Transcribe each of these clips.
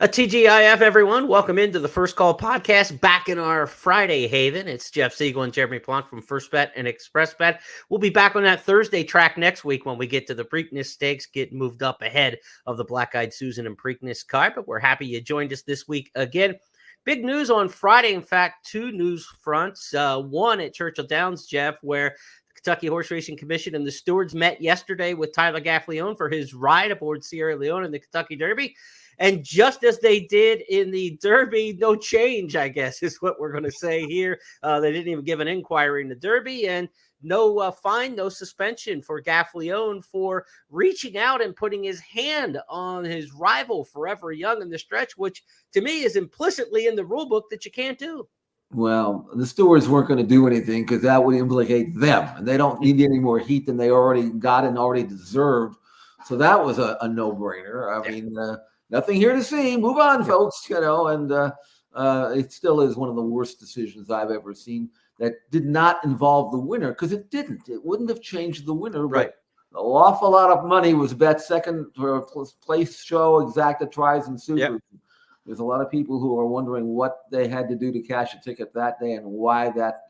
A TGIF, everyone. Welcome into the First Call podcast, back in our Friday haven. It's Jeff Siegel and Jeremy Plonk from First Bet and Express Bet. We'll be back on that Thursday track next week when we get to the Preakness Stakes, get moved up ahead of the Black-Eyed Susan and Preakness card. But we're happy you joined us this week again. Big news on Friday. In fact, two news fronts. One at Churchill Downs, Jeff, where the Kentucky Horse Racing Commission and the stewards met yesterday with Tyler Gaffalione for his ride aboard Sierra Leone in the Kentucky Derby. And just as they did in the Derby, no change, I guess, is what we're going to say here. They didn't even give an inquiry in the Derby, and no fine, no suspension for Gaffalione for reaching out and putting his hand on his rival Forever Young in the stretch, which to me is implicitly in the rule book that you can't do. Well, the stewards weren't going to do anything because that would implicate them, and they don't need any more heat than they already got and already deserved. So that was a no-brainer. I mean, nothing here to see. Move on, folks. And it still is one of the worst decisions I've ever seen that did not involve the winner, because it didn't. It wouldn't have changed the winner. Right. But an awful lot of money was bet second place show, exacta tries, and super. Yep. There's a lot of people who are wondering what they had to do to cash a ticket that day and why that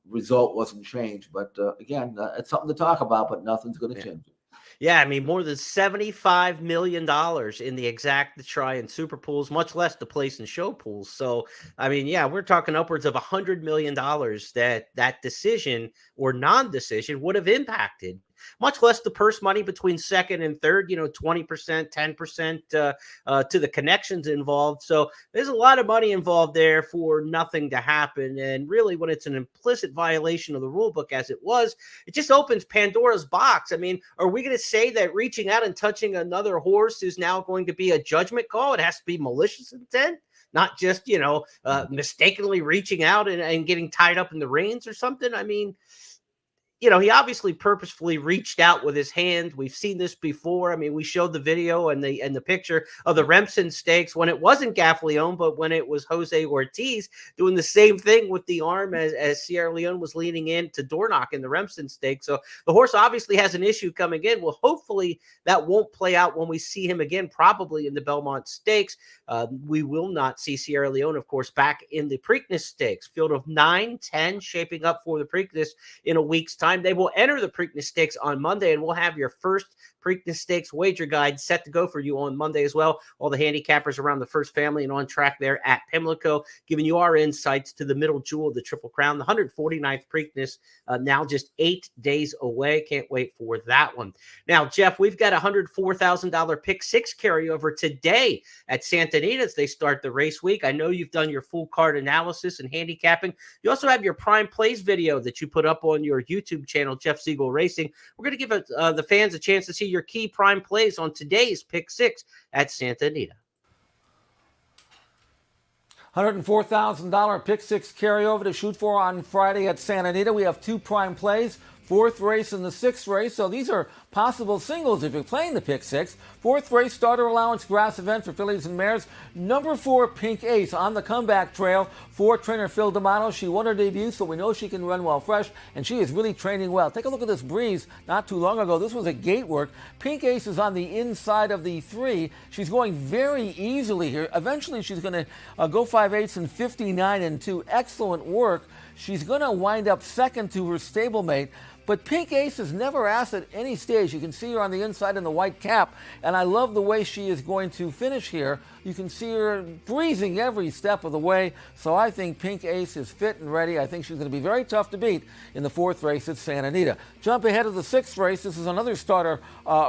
result wasn't changed. But again, it's something to talk about, but nothing's going to change it. Yeah, I mean, more than $75 million in the exact try and super pools, much less the place and show pools. So, I mean, yeah, we're talking upwards of $100 million that decision or non-decision would have impacted, much less the purse money between second and third, 20%, 10% to the connections involved. So there's a lot of money involved there for nothing to happen. And really, when it's an implicit violation of the rule book, as it was, it just opens Pandora's box. I mean, are we going to say that reaching out and touching another horse is now going to be a judgment call? It has to be malicious intent, not just, mistakenly reaching out and getting tied up in the reins or something. I mean, he obviously purposefully reached out with his hand. We've seen this before. I mean, we showed the video and the picture of the Remsen Stakes when it wasn't Gaffalione, but when it was Jose Ortiz doing the same thing with the arm as Sierra Leone was leaning in to door knock in the Remsen Stakes. So the horse obviously has an issue coming in. Well, hopefully that won't play out when we see him again, probably in the Belmont Stakes. We will not see Sierra Leone, of course, back in the Preakness Stakes. Field of 9, 10 shaping up for the Preakness in a week's time. They will enter the Preakness Stakes on Monday, and we'll have your first Preakness Stakes wager guide set to go for you on Monday as well. All the handicappers around the First Family and on track there at Pimlico, giving you our insights to the middle jewel of the Triple Crown, the 149th Preakness, now just 8 days away. Can't wait for that one. Now, Jeff, we've got a $104,000 pick six carryover today at Santa Anita as they start the race week. I know you've done your full card analysis and handicapping. You also have your prime plays video that you put up on your YouTube channel, Jeff Siegel Racing. We're going to give the fans a chance to see your key prime plays on today's pick six at Santa Anita. $104,000 pick six carryover to shoot for on Friday at Santa Anita. We have two prime plays, fourth race and the sixth race. So these are possible singles if you're playing the pick six. Fourth race, starter allowance grass event for fillies and mares. Number 4, Pink Ace on the comeback trail for trainer Phil D'Amato. She won her debut, so we know she can run well fresh, and she is really training well. Take a look at this breeze not too long ago. This was a gate work. Pink Ace is on the inside of the 3. She's going very easily here. Eventually, she's going to go 5/8 and 59 and 2. Excellent work. She's going to wind up second to her stablemate. But Pink Ace has never asked at any stage. You can see her on the inside in the white cap, and I love the way she is going to finish here. You can see her breezing every step of the way, so I think Pink Ace is fit and ready. I think she's going to be very tough to beat in the fourth race at Santa Anita. Jump ahead of the sixth race. This is another starter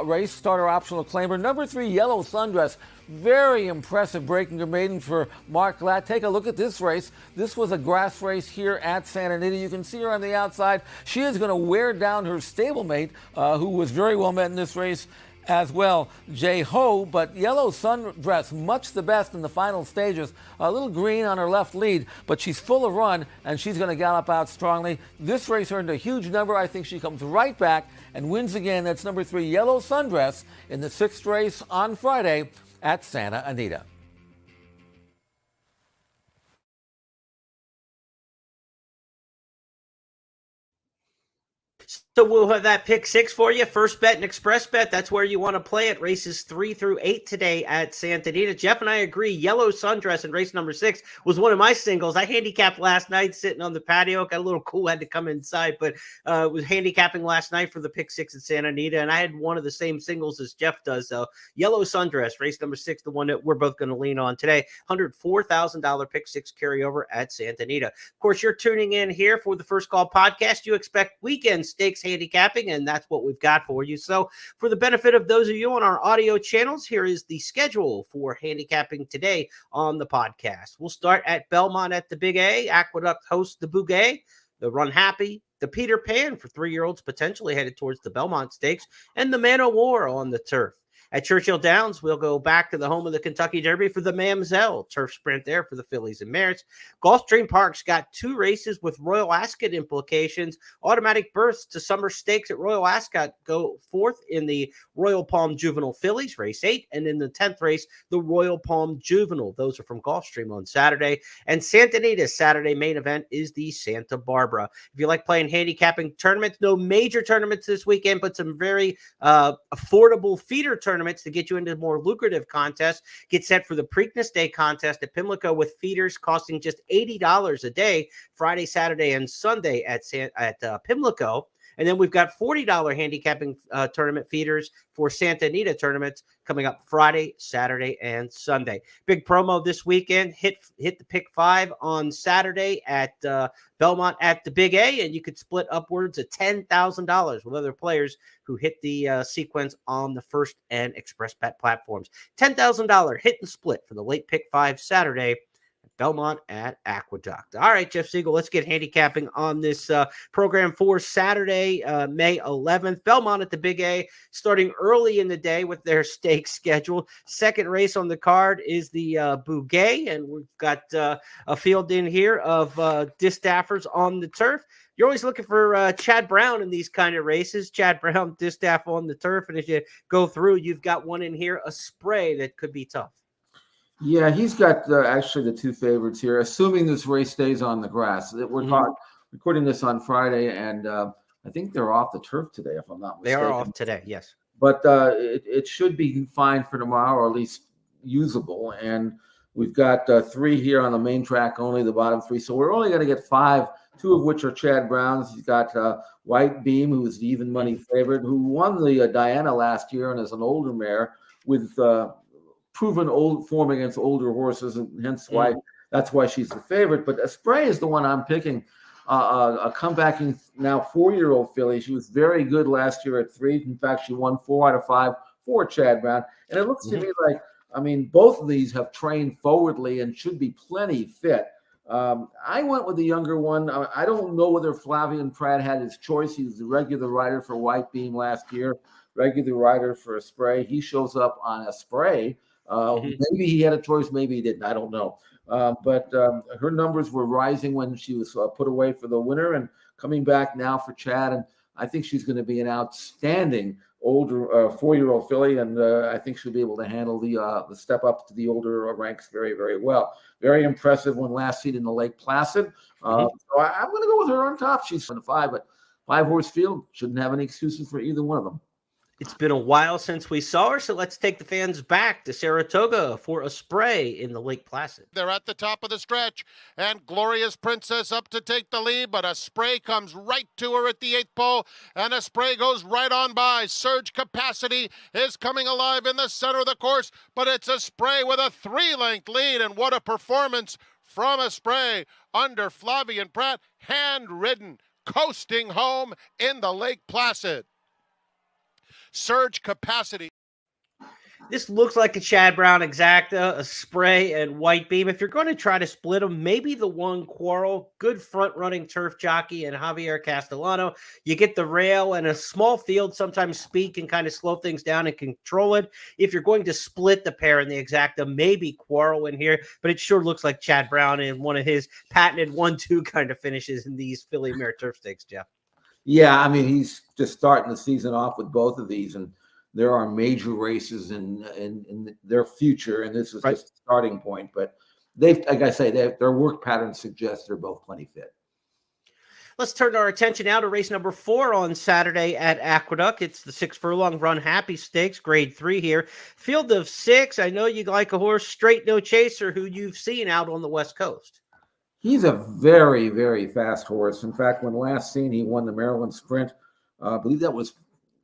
race, starter optional claimer. Number 3, Yellow Sundress. Very impressive breaking her maiden for Mark Glatt. Take a look at this race. This was a grass race here at Santa Anita. You can see her on the outside. She is going to wear down her stablemate, who was very well met in this race as well, Jay Ho. But Yellow Sundress, much the best in the final stages. A little green on her left lead, but she's full of run, and she's going to gallop out strongly. This race earned a huge number. I think she comes right back and wins again. That's number 3, Yellow Sundress, in the sixth race on Friday at Santa Anita. So we'll have that pick six for you. First bet and express bet. That's where you want to play it. Races 3 through 8 today at Santa Anita. Jeff and I agree. Yellow Sundress in race number 6 was one of my singles. I handicapped last night sitting on the patio. Got a little cool. Had to come inside, but was handicapping last night for the pick six at Santa Anita. And I had one of the same singles as Jeff does. So Yellow Sundress, race number 6, the one that we're both going to lean on today. $104,000 pick six carryover at Santa Anita. Of course, you're tuning in here for the First Call podcast. You expect weekend stakes handicapping, and that's what we've got for you. So for the benefit of those of you on our audio channels, here is the schedule for handicapping today on the podcast. We'll start at Belmont at the Big A. Aqueduct hosts the Bouguet, the Run Happy, the Peter Pan for 3-year-olds potentially headed towards the Belmont Stakes, and the Man o' War on the turf. At Churchill Downs, we'll go back to the home of the Kentucky Derby for the Mamselle turf sprint there for the fillies and mares. Gulfstream Park's got 2 races with Royal Ascot implications. Automatic berths to summer stakes at Royal Ascot go forth in the Royal Palm Juvenile Fillies, race 8, and in the 10th race, the Royal Palm Juvenile. Those are from Gulfstream on Saturday. And Santa Anita's Saturday main event is the Santa Barbara. If you like playing handicapping tournaments, no major tournaments this weekend, but some very affordable feeder tournaments to get you into more lucrative contests. Get set for the Preakness Day contest at Pimlico with feeders costing just $80 a day, Friday, Saturday, and Sunday at Pimlico. And then we've got $40 handicapping tournament feeders for Santa Anita tournaments coming up Friday, Saturday, and Sunday. Big promo this weekend. Hit the pick 5 on Saturday at Belmont at the Big A, and you could split upwards of $10,000 with other players who hit the sequence on the First and Express Bet platforms. $10,000 hit and split for the late pick 5 Saturday. Belmont at Aqueduct. All right, Jeff Siegel, let's get handicapping on this program for Saturday, May 11th. Belmont at the Big A, starting early in the day with their stake schedule. Second race on the card is the Bouguet, and we've got a field in here of distaffers on the turf. You're always looking for Chad Brown in these kind of races. Chad Brown, distaff on the turf, and as you go through, you've got one in here, a spray that could be tough. Yeah, he's got actually the 2 favorites here, assuming this race stays on the grass. We're recording this on Friday, and I think they're off the turf today, if I'm not mistaken. They are off today, yes. But it should be fine for tomorrow, or at least usable. And we've got 3 here on the main track, only the bottom 3. So we're only going to get 5, 2 of which are Chad Brown's. He's got White Beam, who is the even money favorite, who won the Diana last year and is an older mare with proven old form against older horses, and hence why that's why she's the favorite. But Spray is the one I'm picking. A comebacking now 4-year-old filly. She was very good last year at 3. In fact, she won 4 out of 5 for Chad Brown. And it looks to me like, I mean, both of these have trained forwardly and should be plenty fit. I went with the younger one. I don't know whether Flavian Pratt had his choice. He was the regular rider for White Beam last year, regular rider for a Spray. He shows up on a Spray. Maybe he had a choice, maybe he didn't. I don't know. But her numbers were rising when she was put away for the winner, and coming back now for Chad. And I think she's going to be an outstanding older 4-year-old filly, and I think she'll be able to handle the step up to the older ranks very, very well. Very impressive when last seen in the Lake Placid. So I'm going to go with her on top. She's on the 5, but 5-horse field shouldn't have any excuses for either one of them. It's been a while since we saw her, so let's take the fans back to Saratoga for a spray in the Lake Placid. They're at the top of the stretch, and Glorious Princess up to take the lead, but a spray comes right to her at the 8th pole, and a spray goes right on by. Surge Capacity is coming alive in the center of the course, but it's a spray with a 3-length lead, and what a performance from a spray under Flavian Pratt, hand-ridden, coasting home in the Lake Placid. Surge Capacity. This looks like a Chad Brown Exacta, a Spray, and White Beam. If you're going to try to split them, maybe the one Quarrel, good front-running turf jockey, and Javier Castellano. You get the rail and a small field. Sometimes speed can kind of slow things down and control it. If you're going to split the pair in the Exacta, maybe Quarrel in here, but it sure looks like Chad Brown in one of his patented 1-2 kind of finishes in these Philly Mare Turf Stakes, Jeff. Yeah, I mean, he's just starting the season off with both of these, and there are major races in their future, and this is just the starting point. But they've, like I say, their work pattern suggests they're both plenty fit. Let's turn our attention now to race number 4 on Saturday at Aqueduct. It's the 6 furlong run happy stakes, grade 3 here. Field of 6. I know you like a horse, Straight No Chaser, who you've seen out on the West Coast. He's a very, very fast horse. In fact, when last seen, he won the Maryland Sprint. I believe that was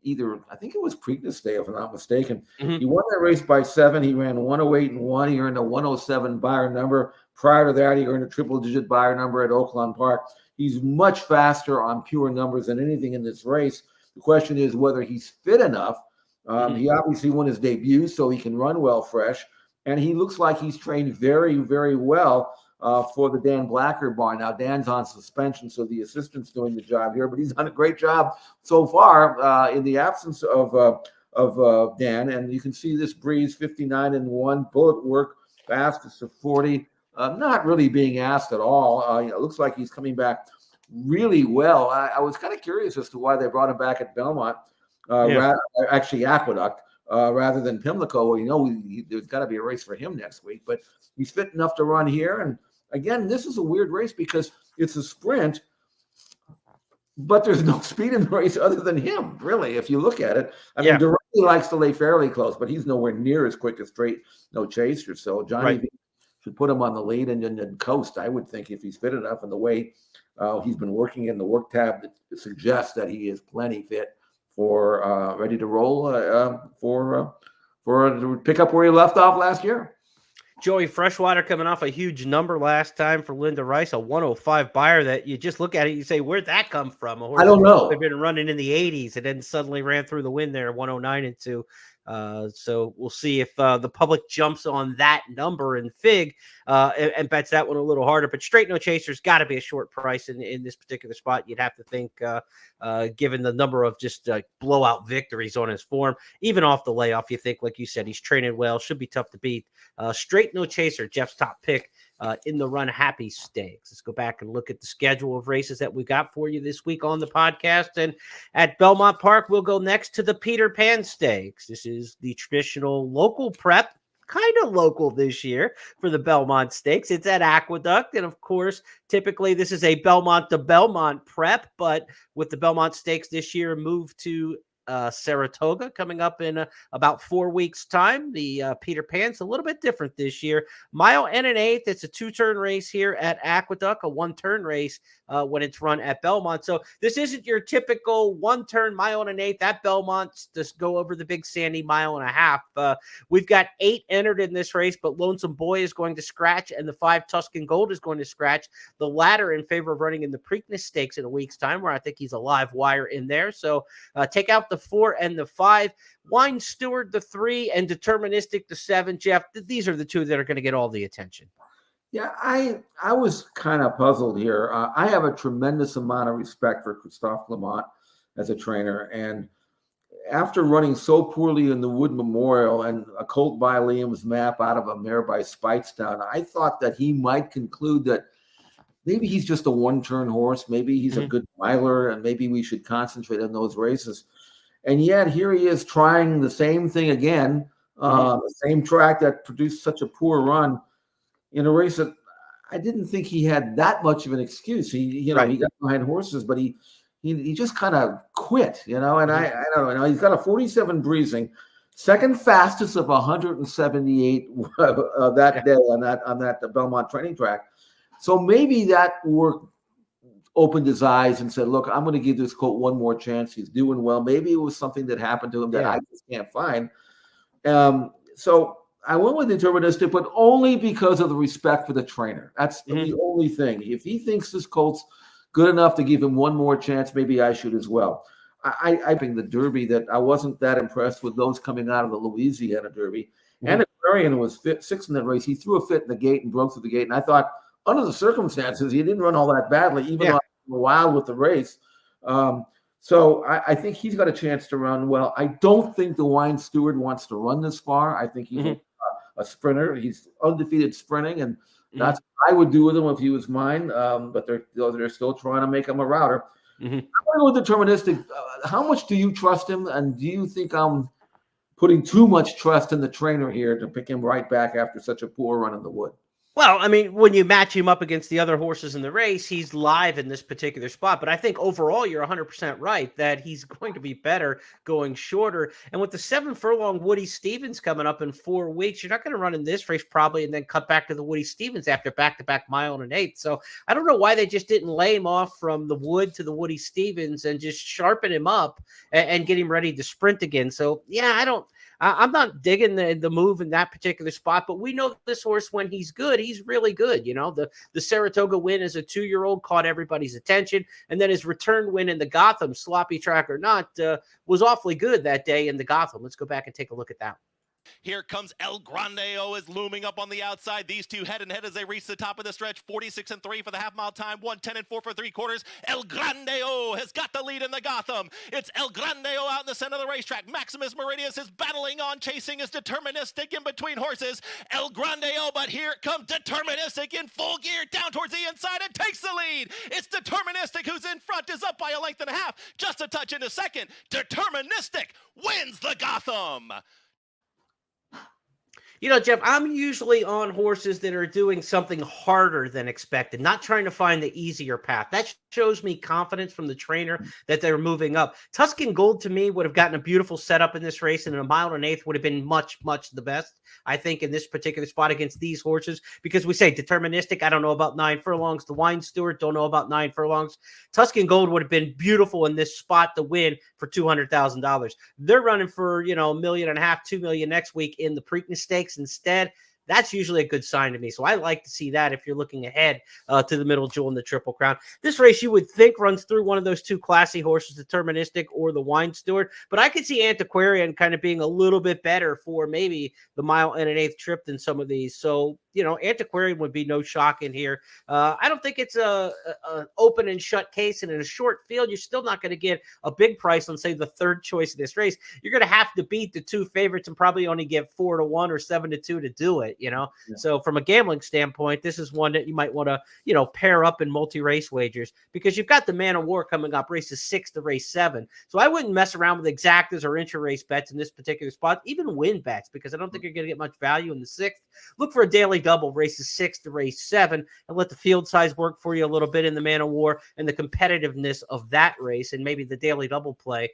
I think it was Preakness Day, if I'm not mistaken. Mm-hmm. He won that race by 7. He ran 108-1. He earned a 107 Beyer number. Prior to that, he earned a triple-digit Beyer number at Oaklawn Park. He's much faster on pure numbers than anything in this race. The question is whether he's fit enough. He obviously won his debut, so he can run well fresh. And he looks like he's trained very, very well for the Dan Blacker barn. Now, Dan's on suspension, so the assistant's doing the job here, but he's done a great job so far in the absence of Dan. And you can see this breeze, 59-1, bullet work, fastest of 40. Not really being asked at all. It looks like he's coming back really well. I was kind of curious as to why they brought him back at Belmont, actually Aqueduct, rather than Pimlico. Well, there's got to be a race for him next week, but he's fit enough to run here. And again, this is a weird race because it's a sprint, but there's no speed in the race other than him, really, if you look at it. I mean, Durrani likes to lay fairly close, but he's nowhere near as quick as Straight No Chaser. So Johnny V should put him on the lead and then coast, I would think, if he's fit enough. And the way he's been working in the work tab suggests that he is plenty fit for ready to roll to pick up where he left off last year. Joey Freshwater coming off a huge number last time for Linda Rice, a 105 Beyer that you just look at it, you say, where'd that come from? A horse I don't know. They've been running in the 80s and then suddenly ran through the wind there, 109-2. So we'll see if the public jumps on that number in Fig and bets that one a little harder. But Straight No Chaser's got to be a short price in this particular spot. You'd have to think, given the number of just blowout victories on his form, even off the layoff, you think, like you said, he's training well, should be tough to beat. Straight No Chaser, Jeff's top pick in the Run Happy Stakes. Let's go back and look at the schedule of races that we got for you this week on the podcast. And at Belmont Park, we'll go next to the Peter Pan Stakes. This is the traditional local prep, kind of local this year for the Belmont Stakes. It's at Aqueduct. And of course, typically this is a Belmont to Belmont prep, but with the Belmont Stakes this year moved to Saratoga coming up in about 4 weeks' time. The Peter Pan's a little bit different this year. Mile and an eighth. It's a 2-turn race here at Aqueduct, a 1-turn race when it's run at Belmont. So this isn't your typical 1-turn mile and an eighth at Belmont. Just go over the Big Sandy mile and a half. We've got 8 entered in this race, but Lonesome Boy is going to scratch and the 5 Tuscan Gold is going to scratch. The latter in favor of running in the Preakness Stakes in a week's time, where I think he's a live wire in there. So take out the 4 and the 5. Wine Steward the 3 and Deterministic the 7. Jeff, these are the 2 that are going to get all the attention. Yeah, I was kind of puzzled here. I have a tremendous amount of respect for Christophe Lamont as a trainer, and after running so poorly in the Wood Memorial and a colt by Liam's Map out of a mare by Speightstown, I thought that he might conclude that maybe he's just a 1-turn horse, maybe he's a good miler, and maybe we should concentrate on those races. And yet here he is trying the same thing again, the same track that produced such a poor run in a race that I didn't think he had that much of an excuse. He got behind horses, but he just kind of quit, and I don't know. He's got a 47 breezing, second fastest of 178 that day on that Belmont training track. So maybe that work opened his eyes and said, look, I'm going to give this colt one more chance. He's doing well. Maybe it was something that happened to him that I just can't find. So I went with Deterministic, but only because of the respect for the trainer. That's the only thing. If he thinks this colt's good enough to give him one more chance, maybe I should as well. I think the Derby that I wasn't that impressed with those coming out of the Louisiana Derby. And Aquarian was 6th in that race. He threw a fit in the gate and broke through the gate. And I thought, under the circumstances, he didn't run all that badly, even though I was wild with the race. So I think he's got a chance to run well. I don't think the Wine Steward wants to run this far. I think he's a sprinter. He's undefeated sprinting, and that's what I would do with him if he was mine. But they're still trying to make him a router. I'm going to go with Deterministic. How much do you trust him, and do you think I'm putting too much trust in the trainer here to pick him right back after such a poor run in the Wood? Well, I mean, when you match him up against the other horses in the race, he's live in this particular spot. But I think overall, you're 100% right that he's going to be better going shorter. And with the 7 furlong Woody Stevens coming up in 4 weeks, you're not going to run in this race probably and then cut back to the Woody Stevens after back-to-back mile and an eighth. So I don't know why they just didn't lay him off from the Wood to the Woody Stevens and just sharpen him up and get him ready to sprint again. So, yeah, I'm not digging the move in that particular spot, but we know this horse, when he's good, he's really good. You know, the Saratoga win as a 2-year-old caught everybody's attention. And then his return win in the Gotham, sloppy track or not, was awfully good that day in the Gotham. Let's go back and take a look at that. Here comes El Grandeo is looming up on the outside. These two head and head as they reach the top of the stretch. 46-3 for the half-mile time. 1:10-4 for 3/4. El Grandeo has got the lead in the Gotham. It's El Grandeo out in the center of the racetrack. Maximus Meridius is battling on, chasing his Deterministic in between horses. El Grandeo, but here comes Deterministic in full gear down towards the inside and takes the lead. It's Deterministic who's in front, is up by a length and a half. Just a touch into second. Deterministic wins the Gotham. You know, Jeff, I'm usually on horses that are doing something harder than expected, not trying to find the easier path. That shows me confidence from the trainer that they're moving up. Tuscan Gold, to me, would have gotten a beautiful setup in this race, and in a mile and an eighth would have been much, much the best, I think, in this particular spot against these horses, because we say Deterministic, I don't know about 9 furlongs. The Wine Stewart, don't know about 9 furlongs. Tuscan Gold would have been beautiful in this spot to win for $200,000. They're running for, $1.5 million, $2 million next week in the Preakness Stakes instead. That's usually a good sign to me. So I like to see that if you're looking ahead to the Middle Jewel and the Triple Crown. This race, you would think, runs through one of those two classy horses, Deterministic or the Wine Steward. But I could see Antiquarian kind of being a little bit better for maybe the mile and an eighth trip than some of these. So, Antiquarian would be no shock in here. I don't think it's a open and shut case. And in a short field, you're still not going to get a big price on, say, the third choice of this race. You're going to have to beat the two favorites and probably only get 4-1 or 7-2 to do it. Yeah. So from a gambling standpoint, this is one that you might want to, pair up in multi-race wagers, because you've got the Man of War coming up, races 6 to race 7. So I wouldn't mess around with exactas or intra-race bets in this particular spot, even win bets, because I don't think you're going to get much value in the 6th. Look for a daily double, races 6 to race 7, and let the field size work for you a little bit in the Man of War and the competitiveness of that race, and maybe the daily double play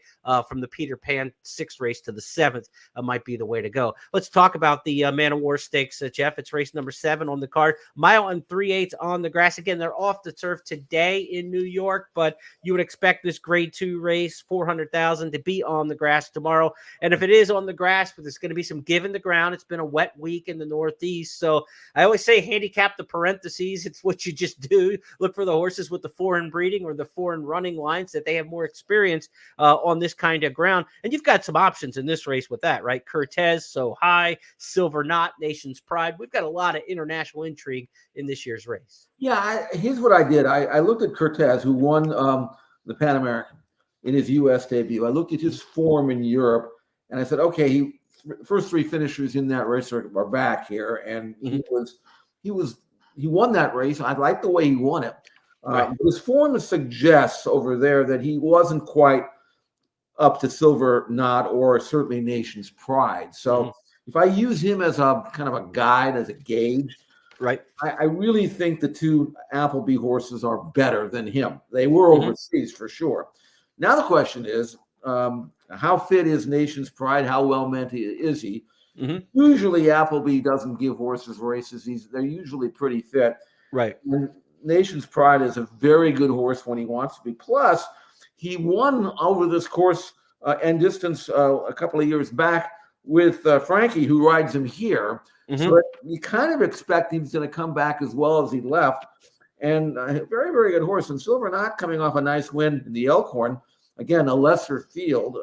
from the Peter Pan 6th race to the 7th might be the way to go. Let's talk about the Man of War Stakes, Jeff. It's race number 7 on the card. Mile and 3/8 on the grass. Again, they're off the turf today in New York, but you would expect this grade 2 race, 400,000, to be on the grass tomorrow. And if it is on the grass, but there's going to be some give in the ground. It's been a wet week in the Northeast. So I always say handicap the parentheses. It's what you just do. Look for the horses with the foreign breeding or the foreign running lines that they have more experience on this kind of ground. And you've got some options in this race with that, right? Cortez, So High, Silver Knot, Nation's Pride. We've got a lot of international intrigue in this year's race. Yeah, here's what I did. I looked at Cortez, who won the Pan American in his U.S. debut. I looked at his form in Europe, and I said, okay, first 3 finishers in that race are back here, and he won that race. I like the way he won it. Right. His form suggests over there that he wasn't quite up to Silver Knot or certainly Nation's Pride. So if I use him as a kind of a guide, as a gauge, right, I really think the 2 Appleby horses are better than him. They were overseas for sure. Now the question is, how fit is Nation's Pride? How well meant is he? Usually Appleby doesn't give horses races. They're usually pretty fit. Right. And Nation's Pride is a very good horse when he wants to be. Plus, he won over this course and distance a couple of years back with Frankie, who rides him here. So you kind of expect he's going to come back as well as he left. And a very, very good horse. And Silver Knot coming off a nice win in the Elkhorn. Again, a lesser field,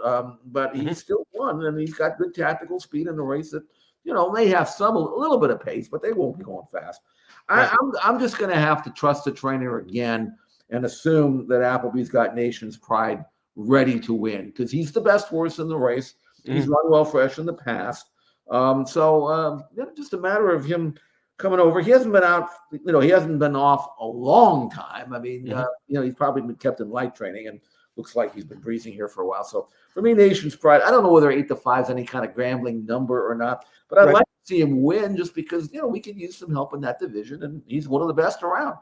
but he still won, and he's got good tactical speed in the race that, may have a little bit of pace, but they won't be going fast. Right. I'm just going to have to trust the trainer again and assume that Appleby's got Nation's Pride ready to win, because he's the best horse in the race. He's run well fresh in the past. Just a matter of him coming over. He hasn't been out, he hasn't been off a long time. I mean, he's probably been kept in light training, and looks like he's been breezing here for a while. So for me, Nation's Pride, I don't know whether 8 to 5 is any kind of gambling number or not, but I'd like to see him win just because, we could use some help in that division, and he's one of the best around.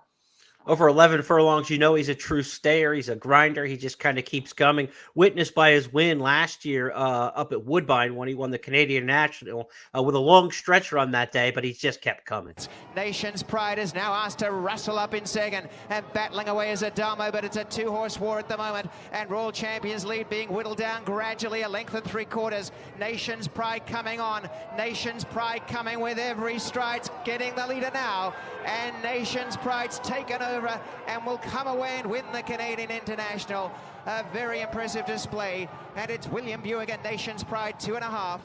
Over 11 furlongs, he's a true stayer. He's a grinder. He just kind of keeps coming. Witnessed by his win last year up at Woodbine when he won the Canadian National with a long stretch run that day, but he just kept coming. Nation's Pride is now asked to wrestle up in second and battling away as a Damo, but it's a two-horse war at the moment, and Royal Champion's lead being whittled down gradually, a length and 3/4. Nation's Pride coming on. Nation's Pride coming with every stride, getting the leader now, and Nation's Pride's taken over and will come away and win the Canadian International. A very impressive display, and it's William Buick at Nation's Pride 2.5.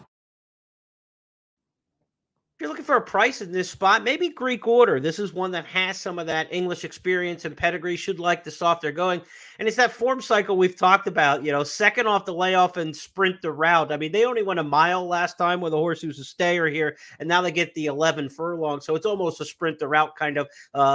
If you're looking for a price in this spot, maybe Greek Order. This is one that has some of that English experience and pedigree, should like the soft they're going. And it's that form cycle we've talked about, second off the layoff and sprint the route. I mean, they only went a mile last time with a horse who's a stayer here, and now they get the 11 furlongs. So it's almost a sprint the route kind of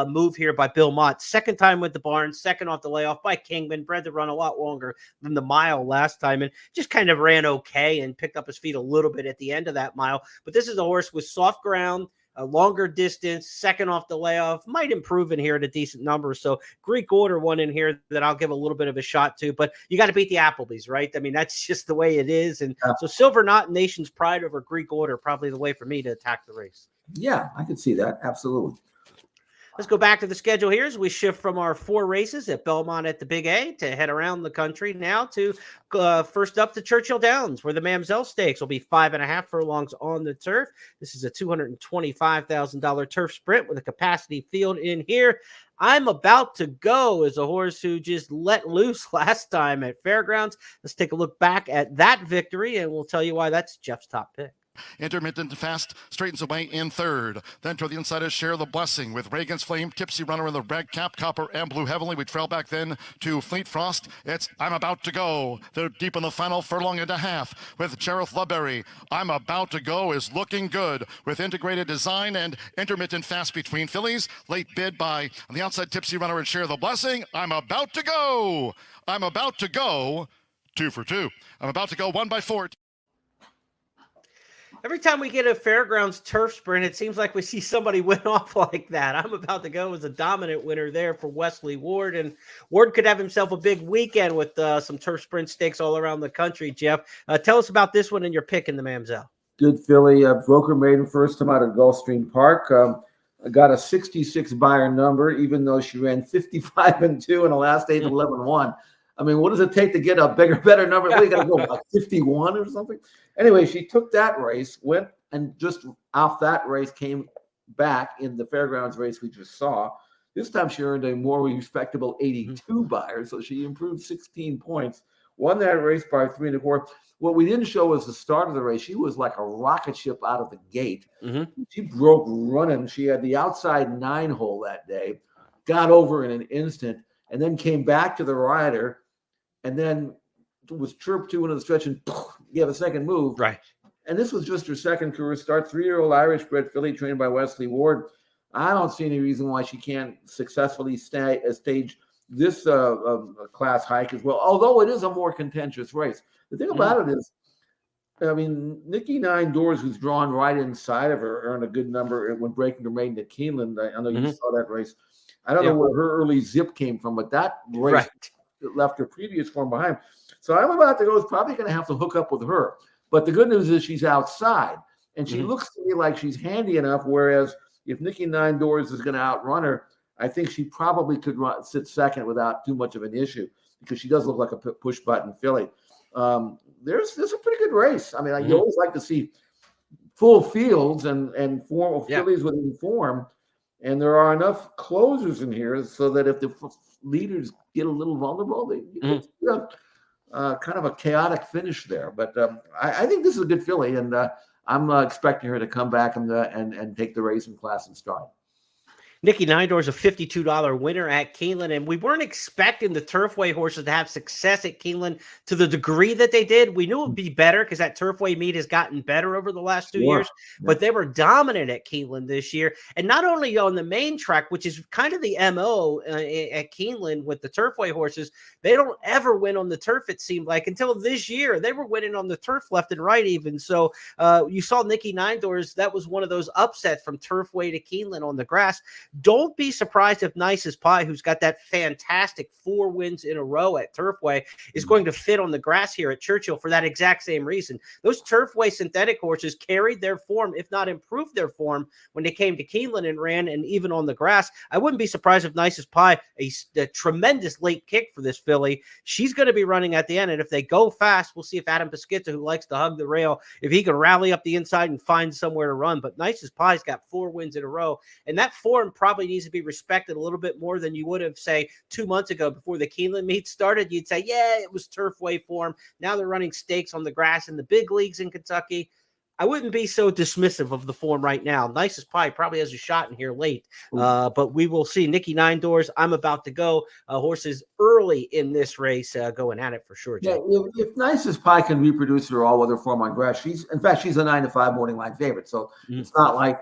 move here by Bill Mott. Second time with the barn, second off the layoff by Kingman, bred to run a lot longer than the mile last time, and just kind of ran okay and picked up his feet a little bit at the end of that mile. But this is a horse with soft ground, a longer distance, second off the layoff, might improve in here at a decent number. So Greek Order one in here that I'll give a little bit of a shot to, but you got to beat the Applebys, right? I mean, that's just the way it is. And so Silver Knot, Nation's Pride over Greek Order, probably the way for me to attack the race. Yeah, I could see that. Absolutely. Let's go back to the schedule here as we shift from our 4 races at Belmont at the Big A to head around the country now to first up to Churchill Downs, where the Mamselle Stakes will be 5.5 furlongs on the turf. This is a $225,000 turf sprint with a capacity field in here. I'm About to Go is a horse who just let loose last time at Fairgrounds. Let's take a look back at that victory, and we'll tell you why that's Jeff's top pick. Intermittent Fast straightens away in third. Then toward the inside is Share the Blessing with Reagan's Flame, Tipsy Runner in the red cap, Copper and Blue Heavenly. We trail back then to Fleet Frost. It's I'm About to Go. They're deep in the final furlong and a half with Jareth Ludberry. I'm About to Go is looking good with Integrated Design and Intermittent Fast between fillies. Late bid by on the outside Tipsy Runner and Share the Blessing. I'm About to Go. I'm About to Go. 2 for 2. I'm About to Go 1 by 4. Every time we get a Fairgrounds turf sprint, it seems like we see somebody win off like that. I'm About to Go as a dominant winner there for Wesley Ward, and Ward could have himself a big weekend with some turf sprint stakes all around the country. Jeff, tell us about this one and your pick in the Mamselle. Good filly. Broker maiden first time out of Gulfstream Park. Got a 66 buyer number, even though she ran 55-2 in the last 8 11-1. I mean, what does it take to get a bigger, better number? What, you got to go like 51 or something? Anyway, she took that race, went and just off that race came back in the Fairgrounds race we just saw. This time she earned a more respectable 82 buyer, so she improved 16 points. Won that race by 3 1/4. What we didn't show was the start of the race. She was like a rocket ship out of the gate. She broke running. She had the outside 9 hole that day, got over in an instant, and then came back to the rider, and then was chirped to into the stretch and gave a second move. Right. And this was just her second career start. 3-year-old Irish bred filly trained by Wesley Ward. I don't see any reason why she can't successfully stage this class hike as well, although it is a more contentious race. The thing about it is, I mean, Nikki Nine Doors, who's drawn right inside of her, earned a good number when breaking the maiden at Keeneland. I know you saw that race. I don't know where her early zip came from, but that race left her previous form behind. So I'm About to Go is probably going to have to hook up with her. But the good news is she's outside, and she looks to me like she's handy enough, whereas if Nikki Nine Doors is going to outrun her, I think she probably could sit second without too much of an issue, because she does look like a push button filly. There's a pretty good race. I mean, you always like to see full fields and fillies within form, and there are enough closers in here so that if the leaders get a little vulnerable, they get kind of a chaotic finish there. But I think this is a good filly, and I'm expecting her to come back and take the racing class in stride. Nikki Nindor's a $52 winner at Keeneland, and we weren't expecting the Turfway horses to have success at Keeneland to the degree that they did. We knew it would be better because that Turfway meet has gotten better over the last 2 years, but they were dominant at Keeneland this year. And not only on the main track, which is kind of the MO at Keeneland with the Turfway horses, they don't ever win on the turf, it seemed like, until this year. They were winning on the turf left and right even. So you saw Nikki Nindor's, that was one of those upsets from Turfway to Keeneland on the grass. Don't be surprised if Nice as Pie, who's got that fantastic 4 wins in a row at Turfway, is going to fit on the grass here at Churchill for that exact same reason. Those Turfway synthetic horses carried their form, if not improved their form, when they came to Keeneland and ran, and even on the grass. I wouldn't be surprised if Nice as Pie, a tremendous late kick for this filly, she's going to be running at the end. And if they go fast, we'll see if Adam Pesquita, who likes to hug the rail, if he can rally up the inside and find somewhere to run. But Nice as Pie's got 4 wins in a row, and that form probably needs to be respected a little bit more than you would have, say, 2 months ago before the Keeneland meet started. You'd say, yeah, it was Turfway form. Now they're running stakes on the grass in the big leagues in Kentucky. I wouldn't be so dismissive of the form right now. Nice as Pie probably has a shot in here late, but we will see. Nikki Nindor's, I'm about to go. Horses early in this race going at it for sure, Jay. Yeah, if Nice as Pie can reproduce her all-weather form on grass, she's a 9-5 morning line favorite. So it's not like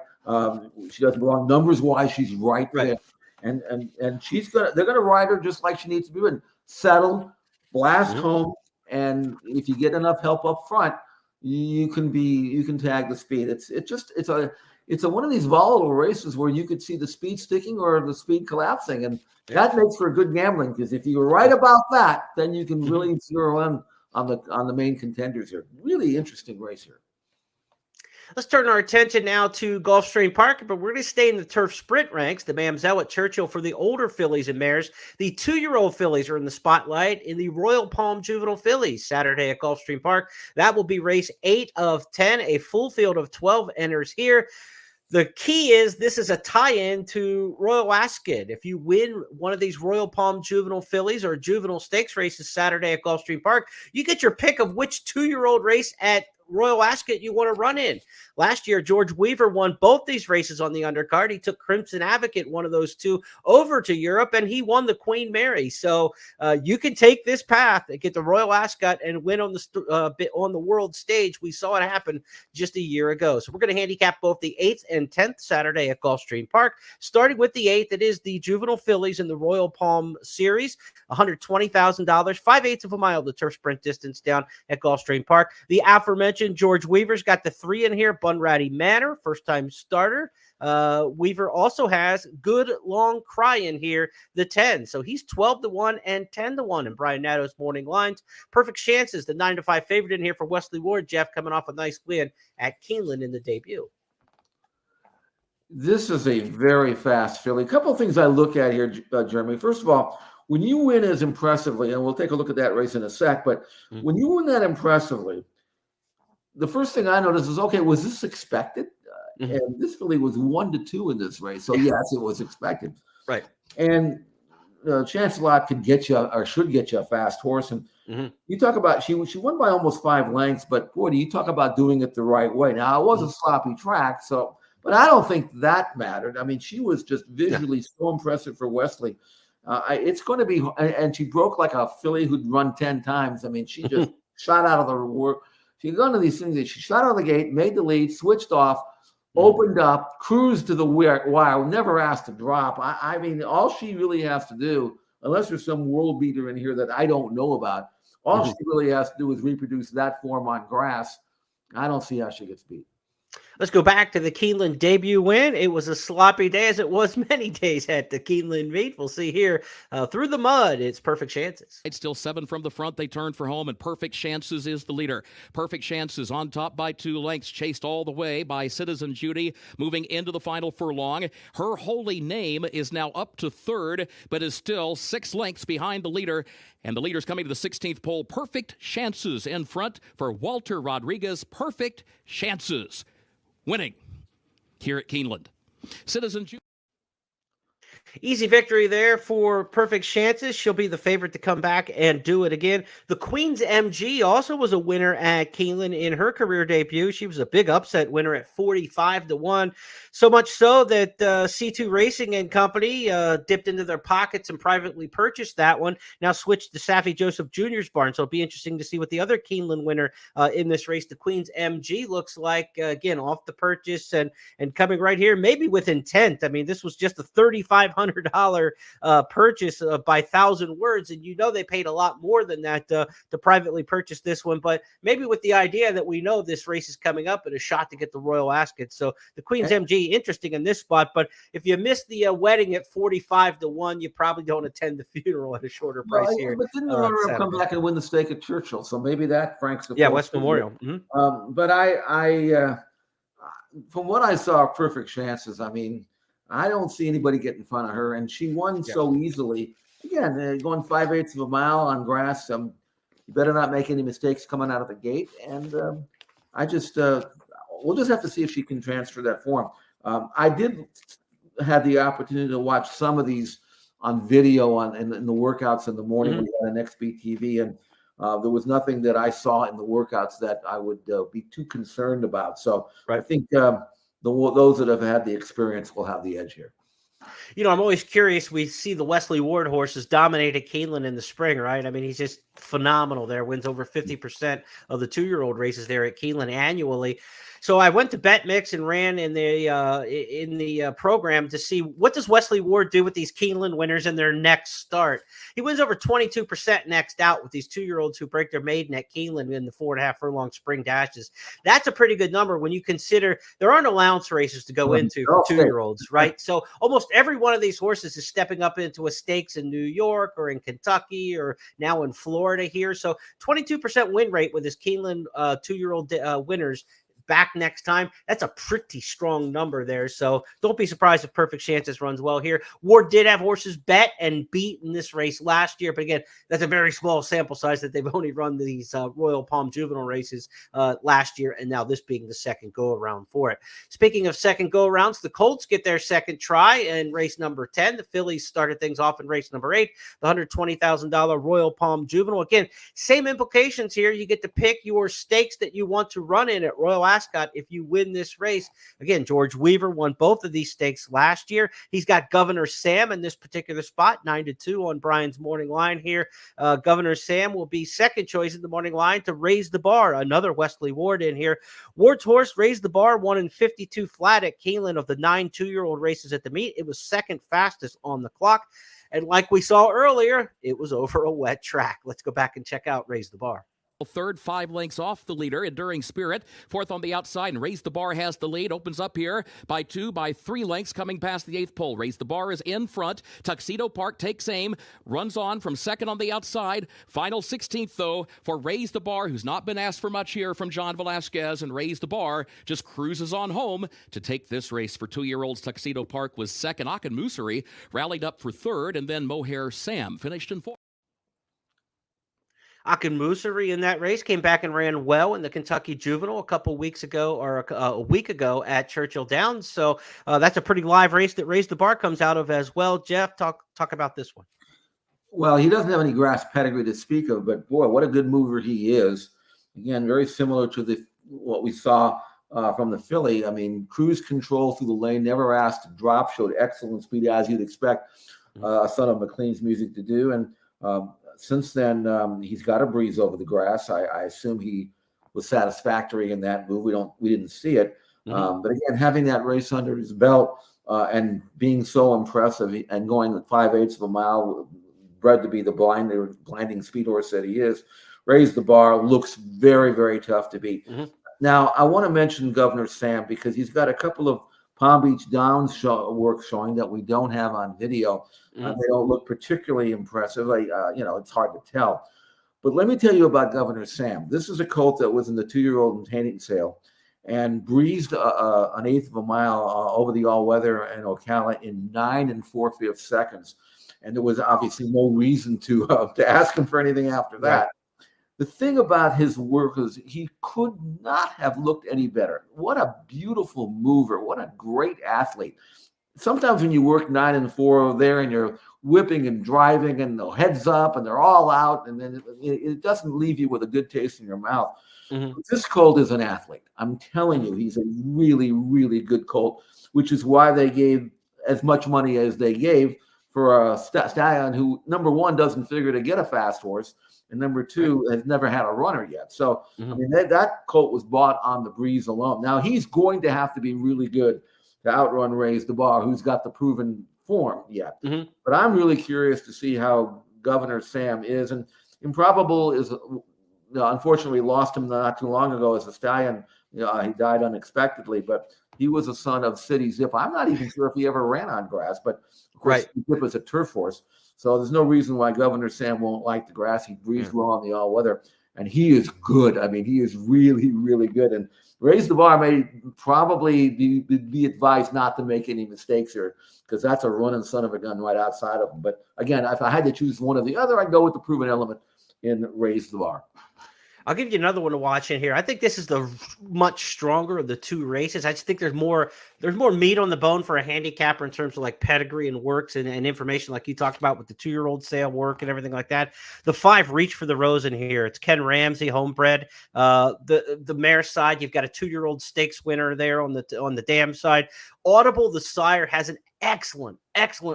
she doesn't belong numbers-wise. She's right there, and they're gonna ride her just like she needs to be ridden. Settle, blast home, and if you get enough help up front, you can tag the speed. It's a one of these volatile races where you could see the speed sticking or the speed collapsing, and that makes for good gambling, because if you're right about that, then you can really zero in on the main contenders here. Really interesting race here. Let's turn our attention now to Gulfstream Park, but we're going to stay in the turf sprint ranks. The Mamselle at Churchill for the older fillies and mares. The 2-year-old fillies are in the spotlight in the Royal Palm Juvenile Fillies Saturday at Gulfstream Park. That will be race 8 of 10. A full field of 12 enters here. The key is this is a tie-in to Royal Ascot. If you win one of these Royal Palm Juvenile Fillies or Juvenile Stakes races Saturday at Gulfstream Park, you get your pick of which 2-year-old race at Royal Ascot you want to run in. Last year, George Weaver won both these races on the undercard. He took Crimson Advocate, one of those two, over to Europe, and he won the Queen Mary. So you can take this path and get the Royal Ascot and win on the world stage. We saw it happen just a year ago. So we're going to handicap both the 8th and 10th Saturday at Gulfstream Park. Starting with the 8th, it is the Juvenile Fillies in the Royal Palm Series, $120,000, 5/8 of a mile, the turf sprint distance down at Gulfstream Park. The aforementioned George Weaver's got the 3 in here. Bunratty Manor, first-time starter. Weaver also has Good Long Cry in here, the 10. So he's 12-1 and 10-1 in Brian Natto's morning lines. Perfect Chances, the 9-5 favorite in here for Wesley Ward. Jeff coming off a nice win at Keeneland in the debut. This is a very fast filly. A couple of things I look at here, Jeremy. First of all, when you win as impressively, and we'll take a look at that race in a sec, but when you win that impressively, the first thing I noticed is, okay, was this expected? And this filly was 1-2 in this race. So yes, it was expected. Right. And Chance-a-Lot could get you, or should get you, a fast horse. And you talk about, she won by almost 5 lengths, but boy, do you talk about doing it the right way. Now, it was a sloppy track, but I don't think that mattered. I mean, she was just visually so impressive for Wesley. It's going to be, and she broke like a filly who'd run 10 times. I mean, she just shot out of the work. She's one of these things that she shot out of the gate, made the lead, switched off, opened up, cruised to the wire, never asked to drop. I mean, all she really has to do, unless there's some world beater in here that I don't know about, all she really has to do is reproduce that form on grass. I don't see how she gets beat. Let's go back to the Keeneland debut win. It was a sloppy day, as it was many days at the Keeneland meet. We'll see here through the mud. It's Perfect Chances. It's still 7 from the front. They turn for home, and Perfect Chances is the leader. Perfect Chances on top by 2 lengths, chased all the way by Citizen Judy, moving into the final furlong. Her Holy Name is now up to 3rd, but is still 6 lengths behind the leader. And the leader's coming to the 16th pole. Perfect Chances in front for Walter Rodriguez. Perfect Chances winning here at Keeneland. Citizen Judy. Easy victory there for Perfect Chances. She'll be the favorite to come back and do it again. The Queen's MG also was a winner at Keeneland in her career debut. She was a big upset winner at 45-1. So much so that C2 Racing and Company dipped into their pockets and privately purchased that one. Now switched to Saffie Joseph Jr.'s barn. So it'll be interesting to see what the other Keeneland winner in this race, the Queen's MG, looks like. Again, off the purchase and coming right here, maybe with intent. I mean, this was just a $3,500 purchase by 1,000 words, and you know they paid a lot more than that to privately purchase this one. But maybe with the idea that we know this race is coming up and a shot to get the Royal Ascot. So the Queen's MG, interesting in this spot. But if you missed the wedding at 45-1, you probably don't attend the funeral at a shorter price here. But didn't the runner-up come back and win the stake at Churchill? So maybe that Frank's the West Memorial. But I from what I saw, Perfect Chances, I mean, I don't see anybody get in front of her, and she won so easily. Again, going 5/8 of a mile on grass. You better not make any mistakes coming out of the gate. And we'll just have to see if she can transfer that form. I did have the opportunity to watch some of these on video in the workouts in the morning when we had an XBTV, and there was nothing that I saw in the workouts that I would be too concerned about. So I think those that have had the experience will have the edge here. You know, I'm always curious. We see the Wesley Ward horses dominated Keeneland in the spring, right? I mean, he's just phenomenal there. Wins over 50% of the 2-year-old races there at Keeneland annually. So I went to BetMix and ran in the program to see what does Wesley Ward do with these Keeneland winners in their next start. He wins over 22% next out with these 2-year-olds who break their maiden at Keeneland in the 4.5 furlong spring dashes. That's a pretty good number when you consider there aren't allowance races to go into for 2-year-olds, right? So almost every one of these horses is stepping up into a stakes in New York or in Kentucky or now in Florida here. So 22% win rate with his Keeneland 2-year-old winners back next time. That's a pretty strong number there. So don't be surprised if Perfect Chances runs well here. Ward did have horses bet and beat in this race last year. But again, that's a very small sample size that they've only run these Royal Palm Juvenile races last year. And now this being the second go around for it. Speaking of second go arounds, the Colts get their second try in race number 10. The Fillies started things off in race number 8, the $120,000 Royal Palm Juvenile. Again, same implications here. You get to pick your stakes that you want to run in at Royal Ascot if you win this race. Again, George Weaver won both of these stakes last year. He's got Governor Sam in this particular spot, 9-2 on Brian's morning line here. Governor Sam will be second choice in the morning line to Raise the Bar, another Wesley Ward in here. Ward's horse, Raise the Bar, won in 52 flat at Keeneland of the 9 2-year-old races at the meet. It was second fastest on the clock. And like we saw earlier, it was over a wet track. Let's go back and check out Raise the Bar. Third, 5 lengths off the leader, Enduring Spirit. Fourth on the outside, and Raise the Bar has the lead. Opens up here by 3 lengths coming past the 8th pole. Raise the Bar is in front. Tuxedo Park takes aim, runs on from second on the outside. Final 16th, though, for Raise the Bar, who's not been asked for much here from John Velasquez, and Raise the Bar just cruises on home to take this race for 2-year-olds. Tuxedo Park was second. Akin Musari rallied up for third, and then Mohair Sam finished in fourth. Akin Musari in that race came back and ran well in the Kentucky Juvenile a couple weeks ago or a week ago at Churchill Downs. So that's a pretty live race that Raise the Bar comes out of as well. Jeff, talk about this one. Well, he doesn't have any grass pedigree to speak of, but boy, what a good mover he is. Again, very similar to what we saw from the filly. I mean, cruise control through the lane, never asked to drop, showed excellent speed as you'd expect a son of McLean's music to do. And since then, he's got a breeze over the grass. I assume he was satisfactory in that move. We didn't see it, but again, having that race under his belt and being so impressive and going at 5/8 of a mile, bred to be the blinding speed horse that he is, Raise the Bar looks very, very tough to beat. Now, I want to mention Governor Sam because he's got a couple of Palm Beach Downs work showing that we don't have on video. They don't look particularly impressive. It's hard to tell. But let me tell you about Governor Sam. This is a colt that was in the 2-year-old and painting sale and breezed an 1/8 of a mile over the all-weather in Ocala in 9 4/5 seconds. And there was obviously no reason to ask him for anything after that. The thing about his work is he could not have looked any better. What a beautiful mover. What a great athlete. sometimes when you work 9 and 4 over there and you're whipping and driving and the heads up and they're all out, and then it doesn't leave you with a good taste in your mouth. Mhm. This colt is an athlete. I'm telling you, he's a really, really good colt, which is why they gave as much money as they gave for a stallion who, number one, doesn't figure to get a fast horse, and number two, has never had a runner yet. So, I mean, that colt was bought on the breeze alone. Now, he's going to have to be really good to outrun Raise the Bar, who's got the proven form yet. But I'm really curious to see how Governor Sam is. And Improbable is, unfortunately, lost him not too long ago as a stallion. He died unexpectedly, but he was a son of City Zip. I'm not even sure if he ever ran on grass, but of course, City Zip is a turf horse. So there's no reason why Governor Sam won't like the grass. He breathes well on the all-weather, and he is good. I mean, he is really, really good. And Raise the Bar may probably be advised not to make any mistakes here, because that's a running son of a gun right outside of him. But again, if I had to choose one or the other, I'd go with the proven element in Raise the Bar. I'll give you another one to watch in here. I think this is the much stronger of the two races. I just think there's more meat on the bone for a handicapper in terms of like pedigree and works and information like you talked about with the 2-year-old sale work and everything like that. The 5 Reach for the Rose in here. It's Ken Ramsey, homebred. The mare side, you've got a 2-year-old stakes winner there on the dam side. Audible, the sire, has an excellent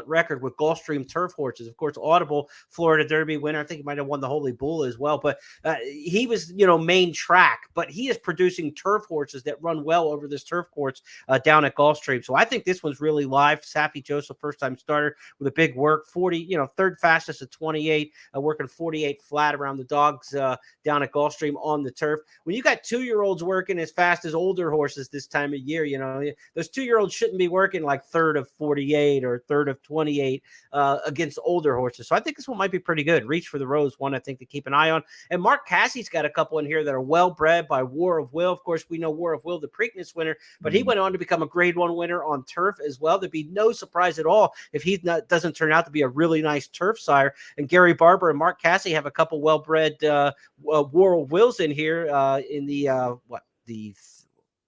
record with Gulfstream turf horses. Of course, Audible, Florida Derby winner. I think he might have won the Holy Bull as well, but he was, main track, but he is producing turf horses that run well over this turf course down at Gulfstream. So I think this one's really live. Safi Joseph, first time starter with a big work, 40, third fastest at 28, working 48 flat around the dogs down at Gulfstream on the turf. When you got 2-year-olds working as fast as older horses this time of year, those 2-year-olds shouldn't be working like third of 48 or third of 28 against older horses. So I think this one might be pretty good. Reach for the Rose, one I think to keep an eye on. And Mark Cassie's got a couple in here that are well bred by War of Will. Of course, we know War of Will, the Preakness winner, but he went on to become a Grade 1 winner on turf as well. There'd be no surprise at all if he doesn't turn out to be a really nice turf sire. And Gary Barber and Mark Cassie have a couple well-bred War of Wills in here in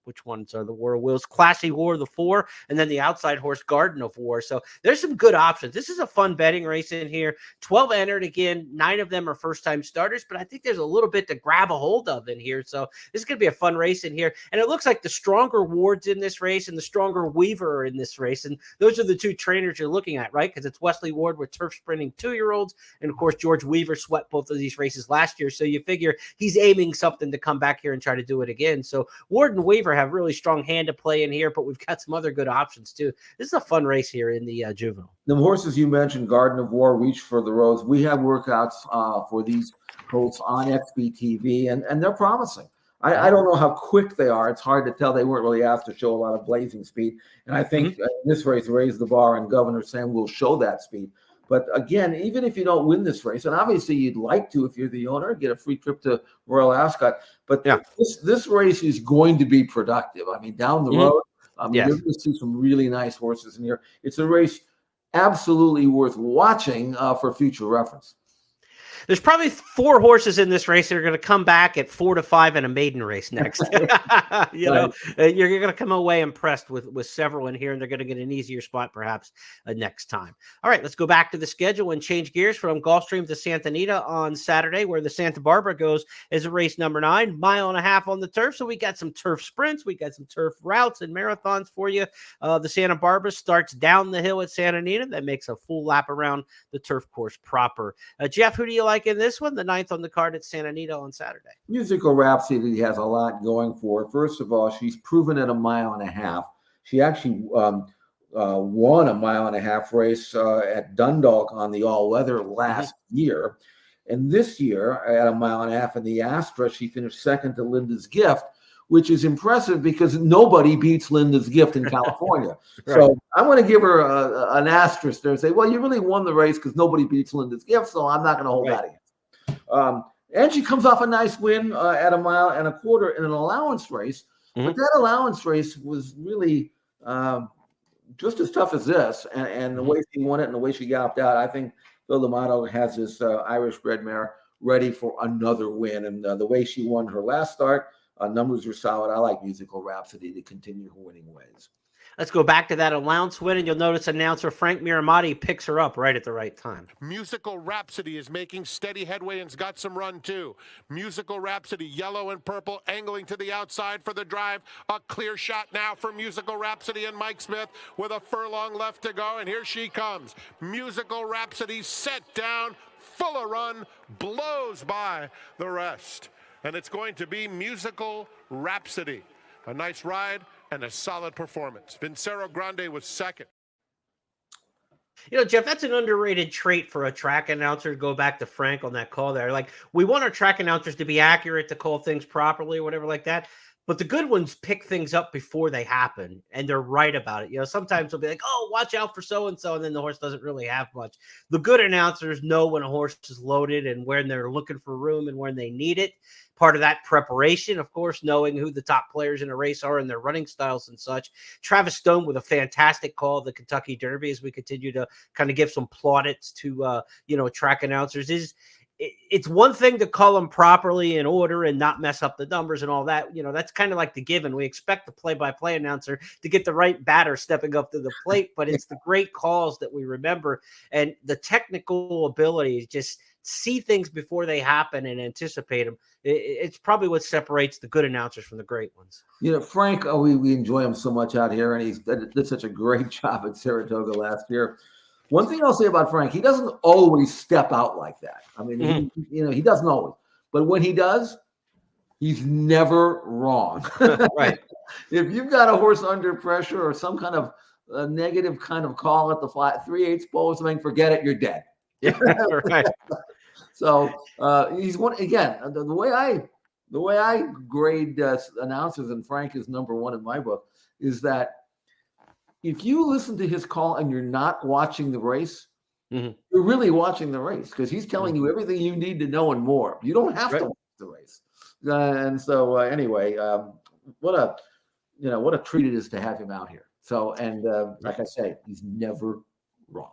which ones are the War of Wills? Classy War of the 4, and then the outside horse Garden of War. So there's some good options. This is a fun betting race in here. 12 entered again. 9 of them are first-time starters, but I think there's a little bit to grab a hold of in here. So this is going to be a fun race in here. And it looks like the stronger Ward's in this race and the stronger Weaver are in this race. And those are the two trainers you're looking at, right? Because it's Wesley Ward with turf sprinting 2-year-olds. And, of course, George Weaver swept both of these races last year. So you figure he's aiming something to come back here and try to do it again. So Ward and Weaver have really strong hand to play in here, but we've got some other good options too. This is a fun race here in the juvenile. The horses you mentioned, Garden of War, Reach for the Rose, we have workouts for these colts on XBTV, and they're promising. I don't know how quick they are. It's hard to tell. They weren't really asked to show a lot of blazing speed, and I think this race, Raise the Bar and Governor Sam will show that speed. But again, even if you don't win this race, and obviously you'd like to if you're the owner, get a free trip to Royal Ascot. But this race is going to be productive. I mean, down the road, you're going to see some really nice horses in here. It's a race absolutely worth watching for future reference. There's probably 4 horses in this race that are going to come back at 4 to 5 in a maiden race next. You're going to come away impressed with several in here, and they're going to get an easier spot perhaps next time. All right, let's go back to the schedule and change gears from Gulfstream to Santa Anita on Saturday, where the Santa Barbara goes as a race number 9, 1.5 miles on the turf. So we got some turf sprints, we got some turf routes and marathons for you. The Santa Barbara starts down the hill at Santa Anita. That makes a full lap around the turf course proper. Jeff, who do you like in this one? The 9th on the card at Santa Anita on Saturday. Musical Rhapsody has a lot going for her. First of all, she's proven at 1.5 miles. She actually won a 1.5 mile race at Dundalk on the all-weather last year. And this year, at 1.5 miles in the Astra, she finished second to Linda's Gift, which is impressive because nobody beats Linda's Gift in California. So I'm going to give her an asterisk there and say, well, you really won the race because nobody beats Linda's Gift, so I'm not going to hold that against. And she comes off a nice win at 1.25 miles in an allowance race. But that allowance race was really just as tough as this. And the way she won it and the way she galloped out, I think Phil D'Amato has this Irish bred mare ready for another win. And the way she won her last start, Numbers are solid. I like Musical Rhapsody to continue her winning ways. Let's go back to that allowance win, and you'll notice announcer Frank Miramati picks her up right at the right time. Musical Rhapsody is making steady headway and's got some run too. Musical Rhapsody, yellow and purple, angling to the outside for the drive. A clear shot now for Musical Rhapsody and Mike Smith with a furlong left to go, and here she comes. Musical Rhapsody set down, full of run, blows by the rest. And it's going to be Musical Rhapsody. A nice ride and a solid performance. Vincero Grande was second. You know, Jeff, that's an underrated trait for a track announcer, to go back to Frank on that call there. Like, we want our track announcers to be accurate, to call things properly or whatever like that. But the good ones pick things up before they happen, and they're right about it. You know, sometimes they'll be like, oh, watch out for so-and-so, and then the horse doesn't really have much. The good announcers know when a horse is loaded and when they're looking for room and when they need it. Part of that preparation, of course, knowing who the top players in a race are and their running styles and such. Travis Stone with a fantastic call at the Kentucky Derby, as we continue to kind of give some plaudits to, track announcers. It's one thing to call them properly in order and not mess up the numbers and all that. You know, that's kind of like the given. We expect the play-by-play announcer to get the right batter stepping up to the plate, but it's the great calls that we remember, and the technical ability, just see things before they happen and anticipate them. It's probably what separates the good announcers from the great ones. You know, Frank, we enjoy him so much out here, and he's did such a great job at Saratoga last year. One thing I'll say about Frank, he doesn't always step out like that. I mean, he doesn't always. But when he does, he's never wrong. Right. If you've got a horse under pressure or some kind of negative kind of call at the 3/8 pole or something, forget it, you're dead. Yeah, right. So he's one again. The way I grade announcers, and Frank is number one in my book, is that if you listen to his call and you're not watching the race, you're really watching the race, because he's telling you everything you need to know and more. You don't have to watch the race. And so anyway, what a treat it is to have him out here. So, and like I say, he's never wrong.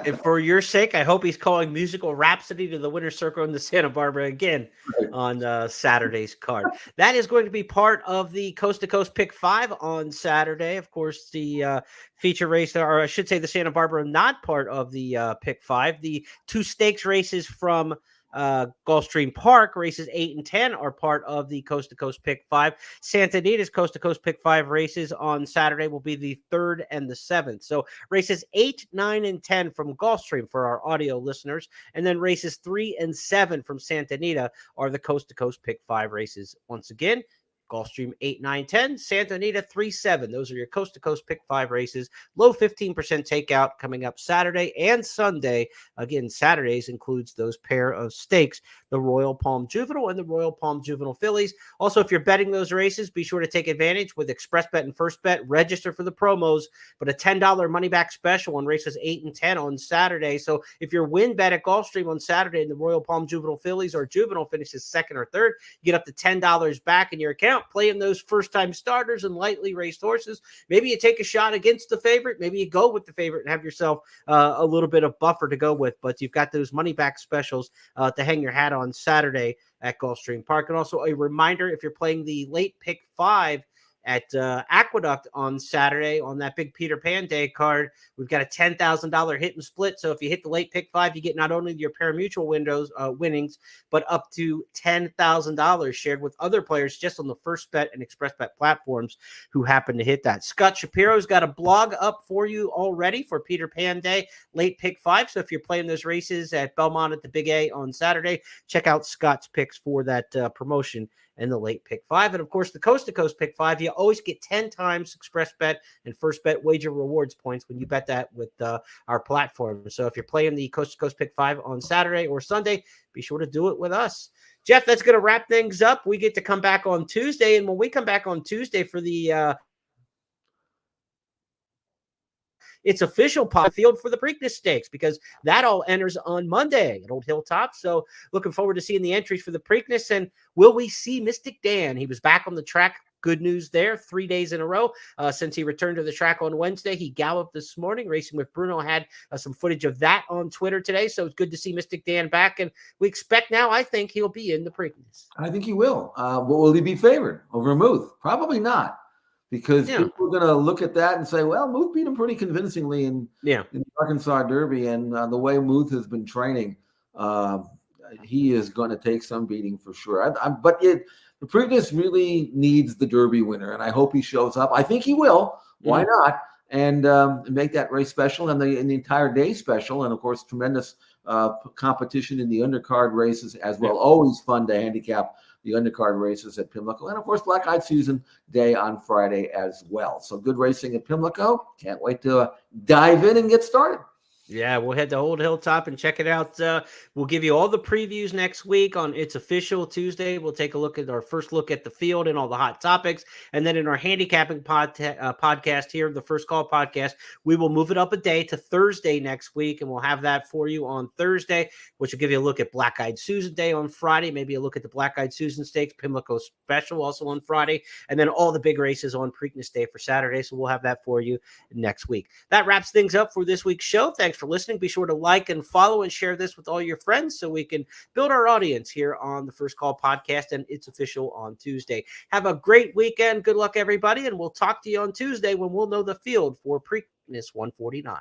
And for your sake, I hope he's calling Musical Rhapsody to the winner's circle in the Santa Barbara again on Saturday's card. That is going to be part of the Coast to Coast Pick 5 on Saturday. Of course, the feature race, or I should say the Santa Barbara, not part of the Pick 5. The two stakes races from Gulfstream Park, races 8 and 10, are part of the Coast to Coast Pick 5. Santa Anita's Coast to Coast Pick 5 races on Saturday will be the 3rd and the 7th. So races 8, 9, and 10 from Gulfstream for our audio listeners, and then races 3 and 7 from Santa Anita are the Coast to Coast Pick 5 races. Once again, Gulfstream 8, 9, 10, Santa Anita 3, 7. Those are your Coast to Coast Pick 5 races. Low 15% takeout coming up Saturday and Sunday. Again, Saturdays includes those pair of stakes, the Royal Palm Juvenile and the Royal Palm Juvenile Fillies. Also, if you're betting those races, be sure to take advantage with Express Bet and First Bet. Register for the promos, but a $10 money back special on races 8 and 10 on Saturday. So if your win bet at Gulfstream on Saturday in the Royal Palm Juvenile Fillies or Juvenile finishes 2nd or 3rd, you get up to $10 back in your account. Playing those first-time starters and lightly raced horses. Maybe you take a shot against the favorite. Maybe you go with the favorite and have yourself a little bit of buffer to go with. But you've got those money-back specials to hang your hat on Saturday at Gulfstream Park. And also a reminder, if you're playing the late pick 5 at Aqueduct on Saturday on that big Peter Pan Day card, we've got a $10,000 hit and split. So if you hit the late pick 5, you get not only your pari-mutuel winnings, but up to $10,000 shared with other players just on the First Bet and Express Bet platforms who happen to hit that. Scott Shapiro's got a blog up for you already for Peter Pan Day late pick 5. So if you're playing those races at Belmont at the Big A on Saturday, check out Scott's picks for that promotion and the late pick 5. And of course, the Coast to Coast Pick 5, you always get 10 times Express Bet and First Bet wager rewards points when you bet that with our platform. So if you're playing the Coast to Coast Pick 5 on Saturday or Sunday, be sure to do it with us. Jeff, that's going to wrap things up. We get to come back on Tuesday. And when we come back on Tuesday for the it's official pot field for the Preakness Stakes, because that all enters on Monday at Old Hilltop. So looking forward to seeing the entries for the Preakness. And will we see Mystic Dan? He was back on the track good news there. 3 days in a row since he returned to the track on Wednesday. He galloped this morning, racing with Bruno. Had some footage of that on Twitter today. So it's good to see Mystic Dan back. And we expect now, I think he'll be in the Preakness. I think he will. But will he be favored over Muth? Probably not, because people are going to look at that and say, well, Muth beat him pretty convincingly in the Arkansas Derby. And the way Muth has been training, he is going to take some beating for sure. But the Preakness really needs the Derby winner, and I hope he shows up. I think he will. Why not? And make that race special and the entire day special. And, of course, tremendous competition in the undercard races as well. Always fun to handicap the undercard races at Pimlico. And, of course, Black Eyed Susan Day on Friday as well. So good racing at Pimlico. Can't wait to dive in and get started. Yeah, we'll head to Old Hilltop and check it out. We'll give you all the previews next week on It's Official Tuesday. We'll take a look at our first look at the field and all the hot topics. And then in our handicapping podcast here, the First Call podcast, we will move it up a day to Thursday next week. And we'll have that for you on Thursday, which will give you a look at Black Eyed Susan Day on Friday, maybe a look at the Black Eyed Susan Stakes, Pimlico Special also on Friday, and then all the big races on Preakness Day for Saturday. So we'll have that for you next week. That wraps things up for this week's show. Thanks for listening. Be sure to like and follow and share this with all your friends so we can build our audience here on the First Call podcast, and It's Official on Tuesday. Have a great weekend. Good luck, everybody, and we'll talk to you on Tuesday when we'll know the field for Preakness 149.